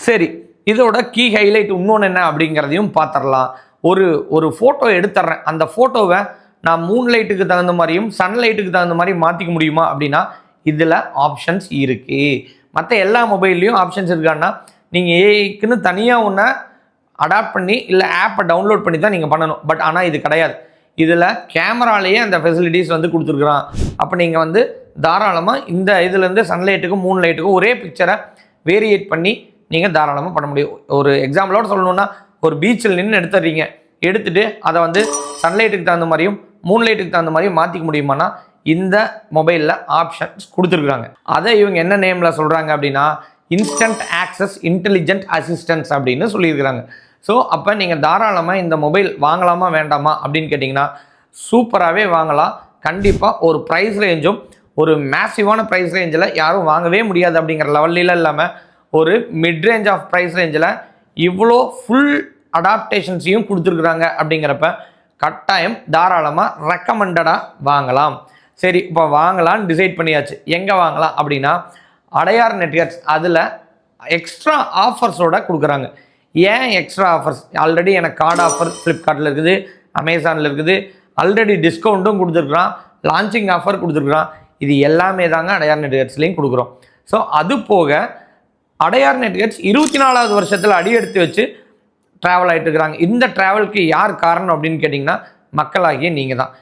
சரி, இதோட key highlight இன்னொன்று என்ன அப்படிங்கிறதையும் பார்த்துடலாம். ஒரு ஒரு ஃபோட்டோ எடுத்துட்றேன். அந்த ஃபோட்டோவை நான் மூன் லைட்டுக்கு தகுந்த மாதிரியும் சன்லைட்டுக்கு தகுந்த மாதிரி மாற்றிக்க முடியுமா அப்படின்னா இதில் ஆப்ஷன்ஸ் இருக்குது. மற்ற எல்லா மொபைல்லையும் ஆப்ஷன்ஸ் இருக்கான்னா நீங்கள் ஏஐக்குன்னு தனியாக ஒன்று அடாப்ட் பண்ணி இல்லை ஆப்பை டவுன்லோட் பண்ணி தான் நீங்கள் பண்ணணும். பட் ஆனால் இது கிடையாது. இதில் கேமராலேயே அந்த ஃபெசிலிட்டிஸ் வந்து கொடுத்துருக்குறான். அப்போ நீங்கள் வந்து தாராளமாக இந்த இதுலேருந்து சன்லைட்டுக்கும் மூன் லைட்டுக்கும் ஒரே பிக்சரை வேரியேட் பண்ணி நீங்கள் தாராளமாக பண்ண முடியும். ஒரு எக்ஸாம்பிளோட சொல்லணுன்னா ஒரு பீச்சில் நின்று எடுத்துடுறீங்க. எடுத்துகிட்டு அதை வந்து சன்லைட்டுக்கு தகுந்த மாதிரியும் மூன் லைட்டுக்கு தகுந்த மாதிரியும் மாற்றிக்க முடியுமானா இந்த மொபைலில் ஆப்ஷன்ஸ் கொடுத்துருக்குறாங்க. அதை இவங்க என்ன நேமில் சொல்கிறாங்க அப்படின்னா இன்ஸ்டன்ட் ஆக்சஸ் இன்டெலிஜென்ட் அசிஸ்டன்ஸ் அப்படின்னு சொல்லியிருக்கிறாங்க. ஸோ அப்போ நீங்கள் தாராளமாக இந்த மொபைல் வாங்கலாமா வேண்டாமா அப்படின்னு கேட்டிங்கன்னா சூப்பராகவே வாங்கலாம். கண்டிப்பாக ஒரு ப்ரைஸ் ரேஞ்சும் ஒரு மேசிவான ப்ரைஸ் ரேஞ்சில் யாரும் வாங்கவே முடியாது அப்படிங்கிற லெவலில் இல்லாமல் ஒரு மிட் ரேஞ்ச் ஆஃப் ப்ரைஸ் ரேஞ்சில் இவ்வளோ ஃபுல் அடாப்டேஷன்ஸையும் கொடுத்துருக்குறாங்க. அப்படிங்கிறப்ப கட்டாயம் தாராளமாக ரெக்கமெண்டடாக வாங்கலாம். சரி, இப்போ வாங்கலான்னு டிசைட் பண்ணியாச்சு. எங்கே வாங்கலாம் அப்படின்னா அடையார் நெட்வொர்க்ஸ் அதில் எக்ஸ்ட்ரா ஆஃபர்ஸோடு கொடுக்குறாங்க. ஏன் எக்ஸ்ட்ரா ஆஃபர்ஸ்? ஆல்ரெடி எனக்கு கார்டு ஆஃபர் ஃப்ளிப்கார்ட்டில் இருக்குது, அமேசானில் இருக்குது, ஆல்ரெடி டிஸ்கவுண்ட்டும் கொடுத்துருக்குறான், லான்ச்சிங் ஆஃபர் கொடுத்துருக்குறான். இது எல்லாமே தாங்க அடையார் நெட்வொர்க்ஸ்லேயும் கொடுக்குறோம். ஸோ அது போக அடையார் நெட்வொர்க்ஸ் 24வது வருஷத்தில் அடியெடுத்து வச்சு ட்ராவல் ஆகிட்டு இருக்கிறாங்க. இந்த ட்ராவலுக்கு யார் காரணம் அப்படின்னு கேட்டிங்கன்னா மக்களாகிய நீங்கள் தான்.